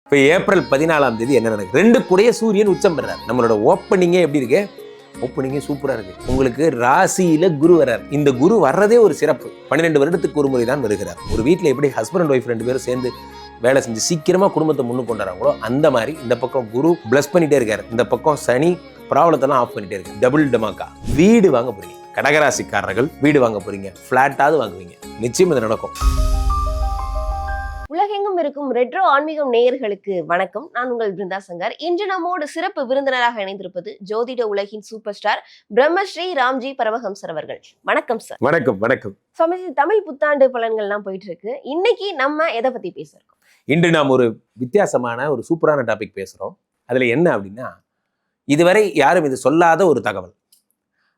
இப்போ ஏப்ரல் 14 என்ன நடக்குது? 2 கூடைய சூரியன் உச்சம் பெறார். நம்மளோட ஓப்பனிங்கே எப்படி இருக்கு? ஓப்பனிங்கே சூப்பரா இருக்கு. உங்களுக்கு ராசியில குரு வர்றார். இந்த குரு வர்றதே ஒரு சிறப்பு. 12 வருடத்துக்கு ஒரு முறை தான் வருகிறார். ஒரு வீட்டில் எப்படி ஹஸ்பண்ட் அண்ட் ஒய்ஃப் 2 பேரும் சேர்ந்து வேலை செஞ்சு சீக்கிரமா குடும்பத்தை முன்னுக்கு கொண்டாடுறாங்களோ அந்த மாதிரி இந்த பக்கம் குரு பிளஸ் பண்ணிட்டே இருக்காரு. இந்த பக்கம் சனி ப்ராப்ளத்தெல்லாம் ஆஃப் பண்ணிட்டே இருக்கு. டபுள் டமாக்கா. வீடு வாங்க போறீங்க. கடகராசிக்காரர்கள் வீடு வாங்க போறீங்க. ஃபிளாட்டாவது வாங்குவீங்க. நிச்சயம் இது நடக்கும். உலகெங்கும் இருக்கும் ரெட்ரோ ஆன்மீகம் நேயர்களுக்கு வணக்கம். நான் உங்கள் பிருந்தா சங்கர். இன்று நம்மோடு சிறப்பு விருந்தினராக இணைந்திருப்பது ஜோதிட உலகின் சூப்பர் ஸ்டார் பிரம்மஸ்ரீ ராம்ஜி பரமஹம்சர் அவர்கள். வணக்கம் சார். வணக்கம். வணக்கம் சுவாமிஜி, தமிழ் புத்தாண்டு பலன்கள்லாம் போயிட்டு இருக்கு. இன்னைக்கு நம்ம எதை பத்தி பேசுறோம்? இன்று நாம் ஒரு வித்தியாசமான ஒரு சூப்பரான டாபிக் பேசுறோம். அதுல என்ன அப்படின்னா, இதுவரை யாரும் இது சொல்லாத ஒரு தகவல்.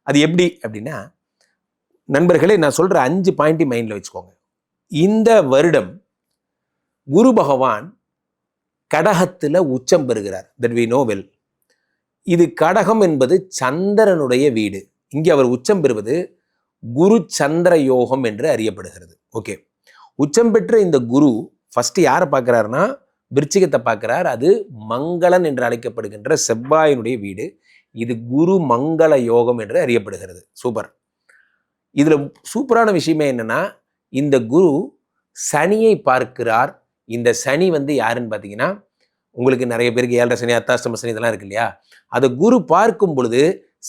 அது எப்படி அப்படின்னா, நண்பர்களே, நான் சொல்ற 5 பாயிண்ட் மைண்ட்ல வச்சுக்கோங்க. இந்த வருடம் குரு பகவான் கடகத்துல உச்சம் பெறுகிறார். That we know well. இது கடகம் என்பது சந்திரனுடைய வீடு. இங்கே அவர் உச்சம் பெறுவது குரு சந்திர யோகம் என்று அறியப்படுகிறது. ஓகே, உச்சம் பெற்ற இந்த குரு ஃபர்ஸ்ட் யாரை பார்க்கிறாருன்னா விருச்சிகத்தை பார்க்கிறார். அது மங்களன் என்று அழைக்கப்படுகின்ற செவ்வாயினுடைய வீடு. இது குரு மங்கள யோகம் என்று அறியப்படுகிறது. சூப்பர். இதுல சூப்பரான விஷயமே என்னன்னா, இந்த குரு சனியை பார்க்கிறார். இந்த சனி யாருன்னு பார்த்தீங்கன்னா, உங்களுக்கு நிறைய பேருக்கு 7.5 சனி, அர்த்தாஷ்டம சனி இதெல்லாம் இருக்கு இல்லையா? அதை குரு பார்க்கும் பொழுது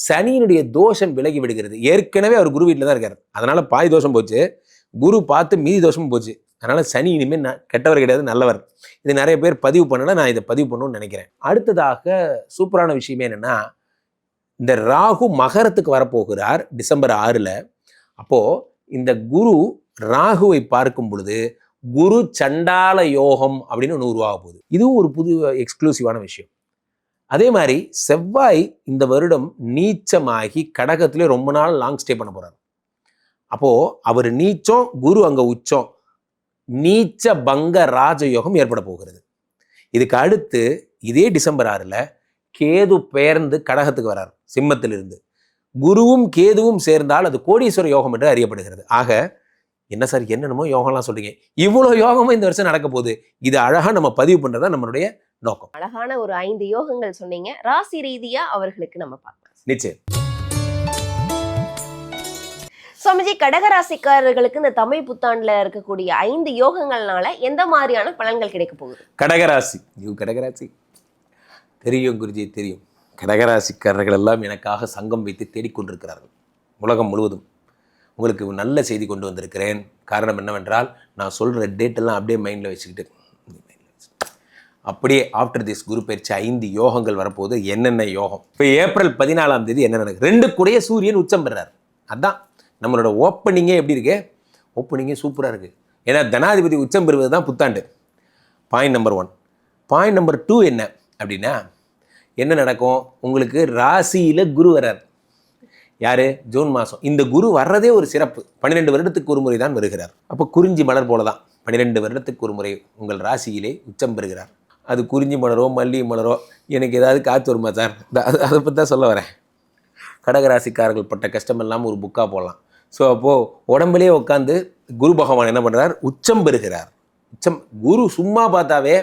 சனியினுடைய தோஷம் விலகி விடுகிறது. ஏற்கனவே அவர் குரு வீட்டில் தான் இருக்கார். அதனால பாதி தோஷம் போச்சு. குரு பார்த்து மீதி தோஷமும் போச்சு. அதனால சனி இனிமேல் கெட்டவர் கிடையாது, நல்லவர். இது நிறைய பேர் பதிவு பண்ணல. நான் இதை பதிவு பண்ணணும்னு நினைக்கிறேன். அடுத்ததாக சூப்பரான விஷயமே என்னன்னா, இந்த ராகு மகரத்துக்கு வரப்போகிறார் டிசம்பர் 6. அப்போ இந்த குரு ராகுவை பார்க்கும் பொழுது குரு சண்டால யோகம் அப்படின்னு ஒன்று உருவாக போகுது. இதுவும் ஒரு புது எக்ஸ்க்ளூசிவான விஷயம். அதே மாதிரி செவ்வாய் இந்த வருடம் நீச்சமாகி கடகத்திலே ரொம்ப நாள் லாங் ஸ்டே பண்ண போறார். அப்போ அவர் நீச்சம், குரு அங்க உச்சம், நீச்ச பங்க ராஜயோகம் ஏற்பட போகிறது. இதுக்கு அடுத்து இதே டிசம்பர் 6 கேது பெயர்ந்து கடகத்துக்கு வரார் சிம்மத்திலிருந்து. குருவும் கேதுவும் சேர்ந்தால் அது கோடீஸ்வர யோகம் என்று அறியப்படுகிறது. ஆக என்ன சார் என்னென்னமோ யோகம்லாம் சொல்றீங்க, இவ்வளோ யோகமும் இந்த வருஷம் நடக்க போகுது. இது அழகா நம்ம பதிவு பண்றதா நம்மளுடைய நோக்கம். அழகான ஒரு 5 யோகங்கள் சொன்னீங்க. ராசி ரீதியா அவர்களுக்கு நம்ம பார்க்கலாம். நிச்சயம். சுவாமிஜி, கடகராசிக்காரர்களுக்கு இந்த தமிழ் புத்தாண்டுல இருக்கக்கூடிய 5 யோகங்கள்னால எந்த மாதிரியான பலன்கள் கிடைக்க போகுது? கடகராசி தெரியும் குருஜி, தெரியும். கடகராசிக்காரர்கள் எல்லாம் எனக்காக சங்கம் வைத்து தேடிக்கொண்டிருக்கிறார்கள் உலகம் முழுவதும். உங்களுக்கு நல்ல செய்தி கொண்டு வந்திருக்கிறேன். காரணம் என்னவென்றால், நான் சொல்கிற டேட்டெல்லாம் அப்படியே மைண்டில் வச்சுக்கிட்டு அப்படியே ஆஃப்டர் திஸ் குரு பயிற்சி 5 யோகங்கள் வரப்போகுது. என்னென்ன யோகம்? இப்போ ஏப்ரல் 14 என்ன நடக்குது? 2 கூடைய சூரியன் உச்சம் பெறார். அதுதான் நம்மளோட ஓப்பனிங்கே எப்படி இருக்கு? ஓப்பனிங்கே சூப்பராக இருக்குது. ஏன்னா தனாதிபதி உச்சம் பெறுவது தான் புத்தாண்டு. Point number 1. பாயிண்ட் நம்பர் 2 என்ன அப்படின்னா, என்ன நடக்கும்? உங்களுக்கு ராசியில் குரு வரார். யாரு? ஜூன் மாதம். இந்த குரு வர்றதே ஒரு சிறப்பு. 12 வருடத்துக்கு ஒரு முறை தான் வருகிறார். அப்போ குறிஞ்சி மலர் போல தான் 12 வருடத்துக்கு ஒரு முறை உங்கள் ராசியிலே உச்சம் பெறுகிறார். அது குறிஞ்சி மலரோ மல்லிகை மலரோ எனக்கு ஏதாவது காற்று வருமா சார்? அதை பற்றி தான் சொல்ல வரேன். கடகராசிக்காரர்கள் பட்ட கஷ்டம் எல்லாம் ஒரு புக்காக போடலாம். ஸோ அப்போது உடம்புலேயே உட்காந்து குரு பகவான் என்ன பண்ணுறார்? உச்சம் பெறுகிறார். உச்சம் குரு சும்மா பார்த்தாவே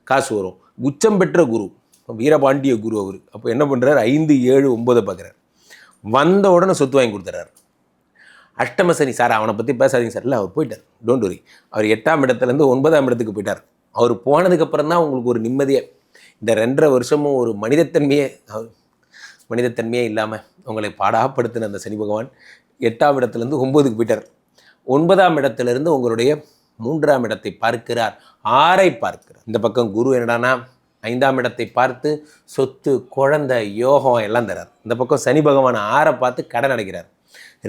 காசு வரும். உச்சம் பெற்ற குரு, வீரபாண்டிய குரு அவர். அப்போ என்ன பண்ணுறார்? 5, 7, 9 பார்க்குறார். வந்த உடனே சொத்து வாங்கி கொடுத்துறாரு. அஷ்டம சனி சார் அவனை பற்றி பேசாதீங்க சார். இல்லை, அவர் போயிட்டார். Don't worry. அவர் 8ஆம் இடத்துலேருந்து 9ஆம் இடத்துக்கு போயிட்டார். அவர் போனதுக்கப்புறம் தான் உங்களுக்கு ஒரு நிம்மதியே. இந்த 2.5 வருஷமும் ஒரு மனிதத்தன்மையே இல்லாமல் உங்களை பாடாப்படுத்தின அந்த சனி பகவான் 8ஆம் இடத்துலேருந்து 9க்கு போயிட்டார். 9ஆம் இடத்துலேருந்து உங்களுடைய 3ஆம் இடத்தை பார்க்கிறார், 6ஐ பார்க்கிறார். இந்த பக்கம் குரு என்னடானா 5ஆம் இடத்தை பார்த்து சொத்து, குழந்தை, யோகம் எல்லாம் தரார். இந்த பக்கம் சனி பகவான் 6ஐ பார்த்து கடன் அடைக்கிறார்.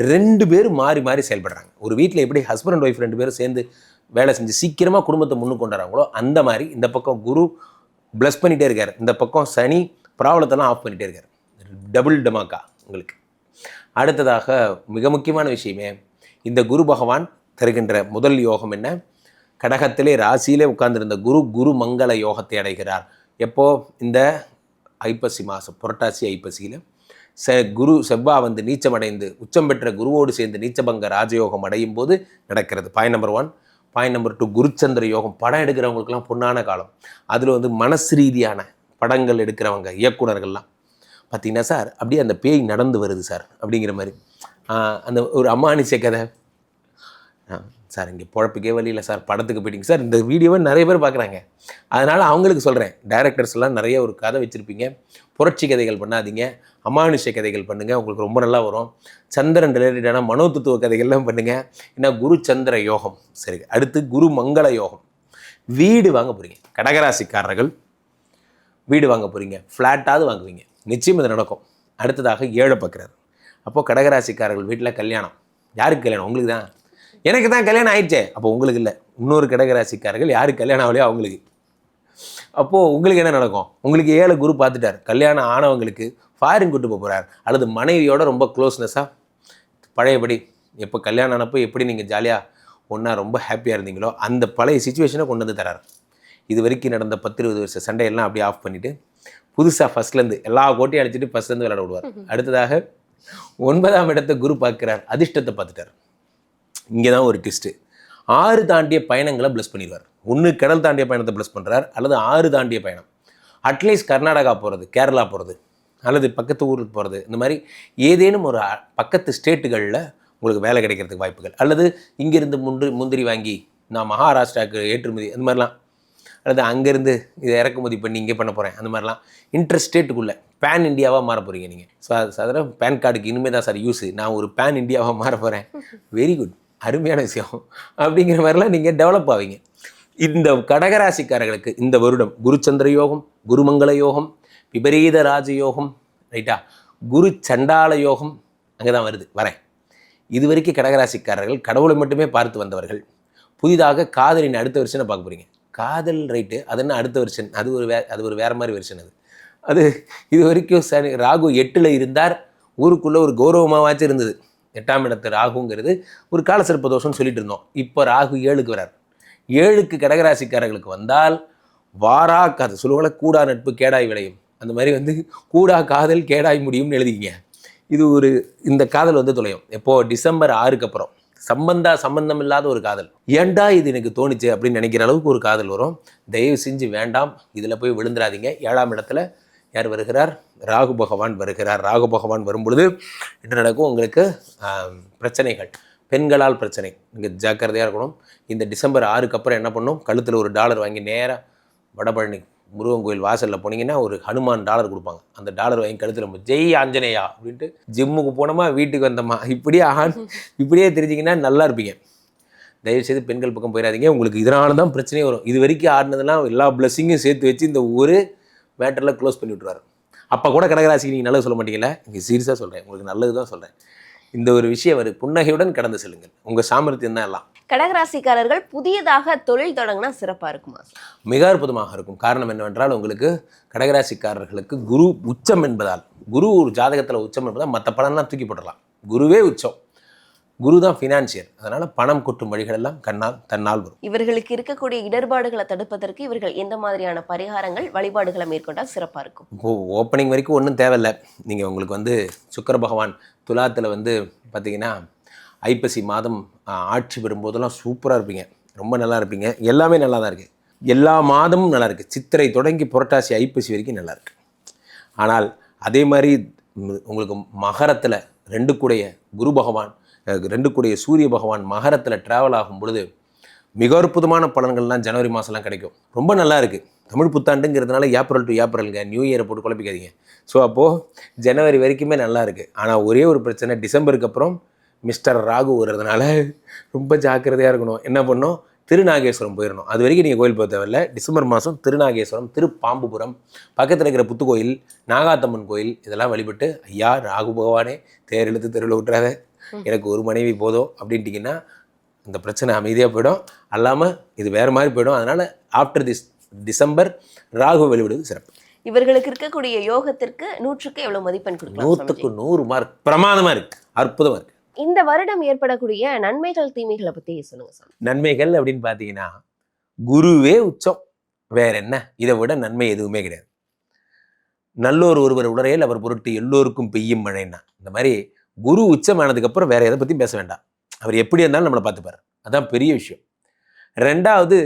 2 பேரும் மாறி மாறி செயல்படுறாங்க. ஒரு வீட்டில் எப்படி ஹஸ்பண்ட் அண்ட் ஒய்ஃப் 2 பேரும் சேர்ந்து வேலை செஞ்சு சீக்கிரமாக குடும்பத்தை முன்னுக்கு கொண்டாடுறாங்களோ அந்த மாதிரி இந்த பக்கம் குரு பிளஸ் பண்ணிகிட்டே இருக்கார். இந்த பக்கம் சனி ப்ராப்ளத்தெல்லாம் ஆஃப் பண்ணிகிட்டே இருக்கார். டபுள் டமாக்கா உங்களுக்கு. அடுத்ததாக மிக முக்கியமான விஷயமே, இந்த குரு பகவான் தருகின்ற முதல் யோகம் என்ன? கடகத்திலே ராசியிலே உட்கார்ந்திருந்த குரு மங்கள யோகத்தை அடைகிறார். எப்போ? இந்த ஐப்பசி மாதம், புரட்டாசி ஐப்பசியில் குரு செவ்வாய் நீச்சமடைந்து உச்சம் பெற்ற குருவோடு சேர்ந்து நீச்சபங்க ராஜயோகம் அடையும் போது நடக்கிறது. Point number 1. பாயிண்ட் நம்பர் 2 குருச்சந்திர யோகம். படம் எடுக்கிறவங்களுக்குலாம் பொன்னான காலம். அதில் வந்து மனசு ரீதியான படங்கள் எடுக்கிறவங்க இயக்குனர்கள்லாம் பார்த்தீங்கன்னா சார் அப்படியே அந்த பேய் நடந்து வருது சார் அப்படிங்கிற மாதிரி. அந்த ஒரு அமானுஷ்ய கதை சார், இங்கே பொழப்புக்கே வழி இல்லை சார், படத்துக்கு போயிட்டீங்க சார். இந்த வீடியோவை நிறைய பேர் பார்க்குறாங்க. அதனால் அவங்களுக்கு சொல்கிறேன், டைரக்டர்ஸ்லாம் நிறைய ஒரு கதை வச்சுருப்பீங்க, புரட்சி கதைகள் பண்ணாதீங்க, அமானுஷ்ய கதைகள் பண்ணுங்கள், உங்களுக்கு ரொம்ப நல்லா வரும். சந்திரன் ரிலேட்டடான மனோதத்துவ கதைகள்லாம் பண்ணுங்கள். ஏன்னா குரு சந்திர யோகம். சரி, அடுத்து குரு மங்கள யோகம். வீடு வாங்க போகிறீங்க கடகராசிக்காரர்கள், வீடு வாங்க போகிறீங்க, ஃப்ளாட்டாவது வாங்குவீங்க, நிச்சயம் இது நடக்கும். அடுத்ததாக 7 பார்க்குறாரு. அப்போது கடகராசிக்காரர்கள் வீட்டில் கல்யாணம். யாருக்கு கல்யாணம்? உங்களுக்கு தான். எனக்கு தான் கல்யாணம் ஆயிடுச்சே, அப்போ உங்களுக்கு இல்லை. இன்னொரு கடகராசிக்காரர்கள் யாருக்கு கல்யாணம் ஆகலையோ அவங்களுக்கு. அப்போது உங்களுக்கு என்ன நடக்கும்? உங்களுக்கு 7 குரு பார்த்துட்டார். கல்யாணம் ஆனவங்களுக்கு ஃபாரின் கூட்டு போக போகிறார், அல்லது மனைவியோட ரொம்ப க்ளோஸ்னஸாக பழையபடி எப்போ கல்யாணம் ஆனப்போ எப்படி நீங்கள் ஜாலியாக ஒன்றா ரொம்ப ஹாப்பியாக இருந்தீங்களோ அந்த பழைய சுச்சுவேஷனை கொண்டு வந்து தரார். இது வரைக்கும் நடந்த 10-20 வருஷ சண்டையெல்லாம் அப்படியே ஆஃப் பண்ணிவிட்டு புதுசாக ஃபஸ்ட்லேருந்து எல்லா கோட்டையும் அடிச்சுட்டு ஃபஸ்ட்லேருந்து விளையாட விடுவார். அடுத்ததாக 9ஆம் இடத்தை குரு பார்க்குறார், அதிர்ஷ்டத்தை பார்த்துட்டார். இங்கே தான் ஒரு ட்விஸ்ட்டு. 6 தாண்டிய பயணங்களை ப்ளஸ் பண்ணிடுவார். ஒன்று கடல் தாண்டிய பயணத்தை ப்ளஸ் பண்ணுறார், அல்லது 6 தாண்டிய பயணம். அட்லீஸ்ட் கர்நாடகா போகிறது, கேரளா போகிறது, அல்லது பக்கத்து ஊருக்கு போகிறது, இந்த மாதிரி ஏதேனும் ஒரு பக்கத்து ஸ்டேட்டுகளில் உங்களுக்கு வேலை கிடைக்கிறதுக்கு வாய்ப்புகள், அல்லது இங்கேருந்து முந்திரி வாங்கி நான் மகாராஷ்டிராவுக்கு ஏற்றுமதி, அந்த மாதிரிலாம், அல்லது அங்கேருந்து இதை இறக்குமதி பண்ணி இங்கே பண்ண போகிறேன், அந்த மாதிரிலாம் இன்ட்ரெஸ்ட் ஸ்டேட்டுக்குள்ளே பேன் இண்டியாவாக மாற போகிறீங்க நீங்கள். ஸோ சாதாரண பேன் கார்டுக்கு இனிமேல் தான் சார் யூஸு, நான் ஒரு பேன் இண்டியாவாக மாற போகிறேன். வெரி குட், அருமையான விஷயம். அப்படிங்கிற மாதிரிலாம் நீங்கள் டெவலப் ஆவீங்க. இந்த கடகராசிக்காரர்களுக்கு இந்த வருடம் குருச்சந்திர யோகம், குருமங்கள யோகம், விபரீத ராஜயோகம், ரைட்டா, குரு சண்டால யோகம் அங்கே தான் வரேன். இது வரைக்கும் கடகராசிக்காரர்கள் கடவுளை மட்டுமே பார்த்து வந்தவர்கள் புதிதாக காதலின் அடுத்த வருஷனை பார்க்க போகிறீங்க. காதல் ரைட்டு, அது என்ன அடுத்த வருஷன், அது ஒரு வேறு மாதிரி வருஷன். அது இது வரைக்கும் சனி ராகு 8ல் இருந்தார், ஊருக்குள்ளே ஒரு கௌரவமாகவாச்சும் இருந்தது. 8ஆம் இடத்து ராகுங்கிறது ஒரு காலசிறப்பு தோஷம்னு சொல்லிட்டு இருந்தோம். இப்போ ராகு 7க்கு வரார். 7க்கு கடகராசிக்காரர்களுக்கு வந்தால் வாரா காதல் சொல்லுவாங்கள, கூடா நட்பு கேடாய் விளையும், அந்த மாதிரி வந்து கூடா காதல் கேடாய் முடியும்னு எழுதிக்கிங்க. இது ஒரு இந்த காதல் வந்து தொலையும். எப்போது? டிசம்பர் 6க்கு அப்புறம். சம்பந்தம் இல்லாத ஒரு காதல். ஏன்டா இது எனக்கு தோணுச்சு அப்படின்னு நினைக்கிற அளவுக்கு ஒரு காதல் வரும். தயவு செஞ்சு வேண்டாம், இதில் போய் விழுந்துடாதீங்க. 7ஆம் இடத்துல யார் வருகிறார்? ராகு பகவான் வருகிறார். ராகு பகவான் வரும்பொழுது என்ன நடக்கும்? உங்களுக்கு பிரச்சனைகள், பெண்களால் பிரச்சனை, நீங்கள் ஜாக்கிரதையாக இருக்கணும். இந்த டிசம்பர் 6க்கு அப்புறம் என்ன பண்ணணும்? கழுத்தில் ஒரு டாலர் வாங்கி நேராக வடபழனி முருகன் கோயில் வாசலில் போனீங்கன்னா ஒரு ஹனுமான் டாலர் கொடுப்பாங்க. அந்த டாலர் வாங்கி கழுத்தில் ஜெய் ஆஞ்சநேயா அப்படின்ட்டு ஜிம்முக்கு போனோமா வீட்டுக்கு வந்தோமா இப்படியே தெரிஞ்சிங்கன்னா நல்லா இருப்பீங்க. தயவுசெய்து பெண்கள் பக்கம் போயிடாதீங்க. உங்களுக்கு இதனால தான் பிரச்சனையே வரும். இது வரைக்கும் ஆடினதெல்லாம் எல்லா பிளஸ்ஸிங்கும் சேர்த்து வச்சு இந்த ஒரு மேட்டரில் க்ளோஸ் பண்ணி விட்ருவார். அப்போ கூட கடகராசிக்கு நீங்கள் நல்லது சொல்ல மாட்டீங்களா? இங்கே சீரியஸாக சொல்கிறேன், உங்களுக்கு நல்லது தான் சொல்கிறேன். இந்த ஒரு விஷயம் புன்னகையுடன் கடந்து செல்லுங்கள். உங்கள் சாமர்த்தியம் தான் எல்லாம். கடகராசிக்காரர்கள் புதியதாக தொழில் தொடங்கினா சிறப்பாக இருக்குமா? மிக அற்புதமாக இருக்கும். காரணம் என்னவென்றால், உங்களுக்கு கடகராசிக்காரர்களுக்கு குரு உச்சம் என்பதால், குரு ஒரு ஜாதகத்தில் உச்சம் என்பதால் மற்ற பலன்லாம் தூக்கி போடலாம். குருவே உச்சம், குரு தான் ஃபினான்சியர். அதனால் பணம் கொட்டும் வழிகள் எல்லாம் தன்னால் வரும். இவர்களுக்கு இருக்கக்கூடிய இடர்பாடுகளை தடுப்பதற்கு இவர்கள் எந்த மாதிரியான பரிகாரங்கள், வழிபாடுகளை மேற்கொண்டால் சிறப்பாக இருக்கும்? இப்போது ஓப்பனிங் வரைக்கும் ஒன்றும் தேவையில்லை. நீங்கள் உங்களுக்கு சுக்கிர பகவான் துலாத்தில் பார்த்தீங்கன்னா ஐப்பசி மாதம் ஆட்சி பெறும்போதெல்லாம் சூப்பராக இருப்பீங்க, ரொம்ப நல்லா இருப்பீங்க. எல்லாமே நல்லா தான் இருக்குது, எல்லா மாதமும் நல்லா இருக்குது. சித்திரை தொடங்கி புரட்டாசி ஐப்பசி வரைக்கும் நல்லா இருக்குது. ஆனால் அதே மாதிரி உங்களுக்கு மகரத்தில் 2 கூடைய குரு பகவான், 2 கூடைய சூரிய பகவான் மகரத்தில் ட்ராவல் ஆகும் பொழுது மிக அற்புதமான பலன்கள்லாம் ஜனவரி மாதம்லாம் கிடைக்கும். ரொம்ப நல்லா இருக்குது. தமிழ் புத்தாண்டுங்கிறதுனால ஏப்ரல் டு ஏப்ரலுங்க, நியூ இயரை போட்டு குழப்பிக்காதீங்க. ஸோ அப்போது ஜனவரி வரைக்குமே நல்லா இருக்குது. ஆனால் ஒரே ஒரு பிரச்சனை, டிசம்பருக்கு அப்புறம் மிஸ்டர் ராகு வர்றதுனால ரொம்ப ஜாக்கிரதையாக இருக்கணும். என்ன பண்ணணும்? திருநாகேஸ்வரம் போயிடணும். அது வரைக்கும் நீங்கள் கோயில் போக தேவையில்லை. டிசம்பர் மாதம் திருநாகேஸ்வரம், திருப்பாம்புபுரம், பக்கத்தில் இருக்கிற புத்துக்கோயில், நாகாத்தம்மன் கோயில் இதெல்லாம் வழிபட்டு, ஐயா ராகு பகவானே தேர் இழுத்து தெருவில் விட்டுறாத, எனக்கு ஒரு மனைவி போதும் அப்படின்ட்டிங்கன்னா இந்த பிரச்சனை அமைதியாக போயிடும். அல்லாமல் இது வேறு மாதிரி போயிடும். அதனால் ஆஃப்டர் டிசம்பர் ராகு வழிபடுவது சிறப்பு. இவர்களுக்கு இருக்கக்கூடிய யோகத்திற்கு 100க்கு எவ்வளவு மதிப்பெண் கொடுக்கலாம்? 100க்கு 100 மார்க். பிரமாதமாக இருக்குது, அற்புதமாக இருக்குது. இந்த வருடம் ஏற்படக்கூடிய நன்மைகள், தீமைகளை பற்றி சொல்லுங்க சார். நன்மைகள் அப்படின்னு பார்த்தீங்கன்னா, குருவே உச்சம், வேற என்ன, இதை விட நன்மை எதுவுமே கிடையாது. நல்லோர் ஒருவர் உடறையில் அவர் பொருட்டு எல்லோருக்கும் பெய்யும் மழைன்னா, இந்த மாதிரி குரு உச்சமானதுக்கப்புறம் வேற எதை பற்றியும் பேச வேண்டாம். அவர் எப்படி இருந்தாலும் நம்மளை பார்த்துப்பார். அதான் பெரிய விஷயம். ரெண்டாவது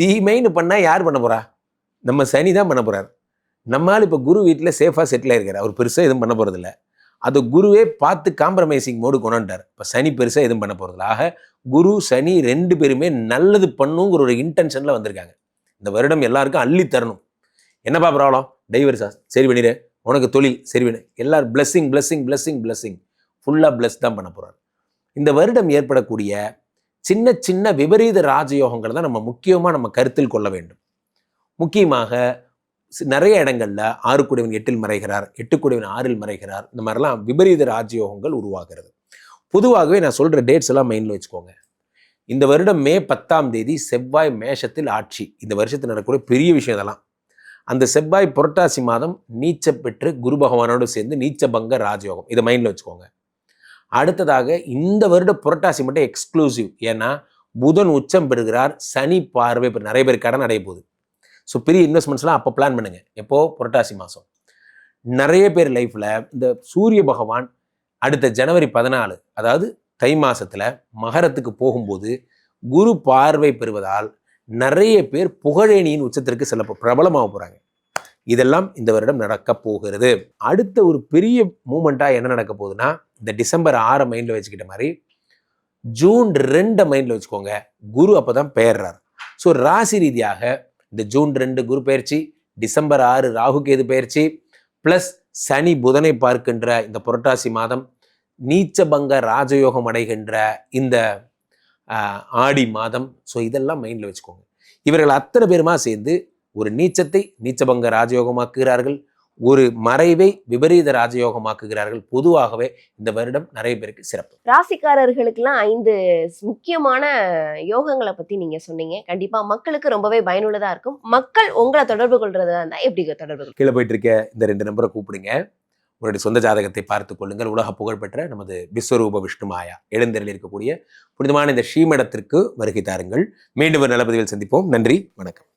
தீமைன்னு பண்ணால் யார் பண்ண போகிறா? நம்ம சனி தான் பண்ண போகிறார். நம்மால் இப்போ குரு வீட்டில் சேஃபாக செட்டில் ஆயிருக்கார். அவர் பெருசாக எதுவும் பண்ண போகிறதில்ல. அது குருவே பார்த்து காம்ப்ரமைசிங் மோடு கொண்டாண்டார். இப்போ சனி பெருசாக எதுவும் பண்ண போகிறதில்ல. ஆக குரு சனி 2 பேருமே நல்லது பண்ணுங்கிற ஒரு இன்டென்ஷனில் வந்திருக்காங்க. இந்த வருடம் எல்லாருக்கும் அள்ளி தரணும். என்னப்பா ப்ராப்ளம்? டைவர்ஸா? சரி பண்ணிடு. உனக்கு தொழில் சரி பண்ணு. எல்லாரும் பிளஸ்ஸிங் ஃபுல்லாக பிளஸ் தான் பண்ண போகிறார். இந்த வருடம் ஏற்படக்கூடிய சின்ன சின்ன விபரீத ராஜயோகங்களை தான் நம்ம முக்கியமாக நம்ம கருத்தில் கொள்ள வேண்டும். முக்கியமாக நிறைய இடங்கள்ல 6 கூடியவன் 8ல் மறைகிறார், 8 கூடியவன் 6ல் மறைகிறார். இந்த மாதிரிலாம் விபரீத ராஜயோகங்கள் உருவாகிறது. பொதுவாகவே நான் சொல்ற டேட்ஸ் எல்லாம் மைண்ட்ல வச்சுக்கோங்க. இந்த வருடம் மே 10ஆம் தேதி செவ்வாய் மேஷத்தில் ஆட்சி. இந்த வருஷத்தில் நடக்கக்கூடிய பெரிய விஷயம் இதெல்லாம். அந்த செவ்வாய் புரட்டாசி மாதம் நீச்ச பெற்று குரு பகவானோடு சேர்ந்து நீச்ச பங்க ராஜயோகம். இதை மைண்ட்ல வச்சுக்கோங்க. அடுத்ததாக இந்த வருட புரட்டாசி மட்டும் எக்ஸ்க்ளூசிவ். ஏன்னா புதன் உச்சம் பெறுகிறார், சனி பார்வை. நிறைய பேர் கடன் அடைய போகுது. ஸோ பெரிய இன்வெஸ்ட்மெண்ட்ஸ்லாம் அப்போ பிளான் பண்ணுங்க. எப்போ? புரட்டாசி மாதம். நிறைய பேர் லைஃப்பில் இந்த சூரிய பகவான் அடுத்த ஜனவரி 14, அதாவது தை மாசத்துல மகரத்துக்கு போகும்போது குரு பார்வை பெறுவதால் நிறைய பேர் புகழேணியின் உச்சத்திற்கு சில பிரபலமாக போகிறாங்க. இதெல்லாம் இந்த வருடம் நடக்க போகிறது. அடுத்த ஒரு பெரிய மூமெண்ட்டாக என்ன நடக்க போகுதுன்னா, இந்த டிசம்பர் 6 மைண்டில் வச்சுக்கிட்ட மாதிரி ஜூன் 2 மைண்டில் வச்சுக்கோங்க. குரு அப்போ தான் பெயர்றார். ஸோ ராசி ரீதியாக இந்த ஜூன் 2 குரு பயிற்சி, டிசம்பர் 6 ராகு கேது பயிற்சி, ப்ளஸ் சனி புதனை பார்க்கின்ற இந்த புரட்டாசி மாதம், நீச்சபங்க ராஜயோகம் அடைகின்ற இந்த ஆடி மாதம். ஸோ இதெல்லாம் மைண்டில் வச்சுக்கோங்க. இவர்கள் அத்தனை பேருமா சேர்ந்து ஒரு நீச்சத்தை நீச்சபங்க ராஜயோகமாக்குகிறார்கள், ஒரு மறைவை விபரீத ராஜயோகமாக்குகிறார்கள். பொதுவாகவே இந்த வருடம் நிறைய பேருக்கு சிறப்பு. ராசிக்காரர்களுக்கெல்லாம் 5 முக்கியமான யோகங்களை பத்தி நீங்க சொன்னீங்க. கண்டிப்பா மக்களுக்கு ரொம்பவே பயனுள்ளதா இருக்கும். மக்கள் உங்களை தொடர்பு கொள்றதா இருந்தா எப்படி தொடர்பு? கீழே போயிட்டு இருக்க இந்த 2 நம்பரை கூப்பிடுங்க. உங்களுடைய சொந்த ஜாதகத்தை பார்த்துக் கொள்ளுங்கள். உலக புகழ்பெற்ற நமது விஸ்வரூப விஷ்ணு மாயா எழுந்தரில் இருக்கக்கூடிய புனிதமான இந்த ஸ்ரீமடத்திற்கு வருகை தாருங்கள். மீண்டும் ஒரு நல்ல பதிவில் சந்திப்போம். நன்றி, வணக்கம்.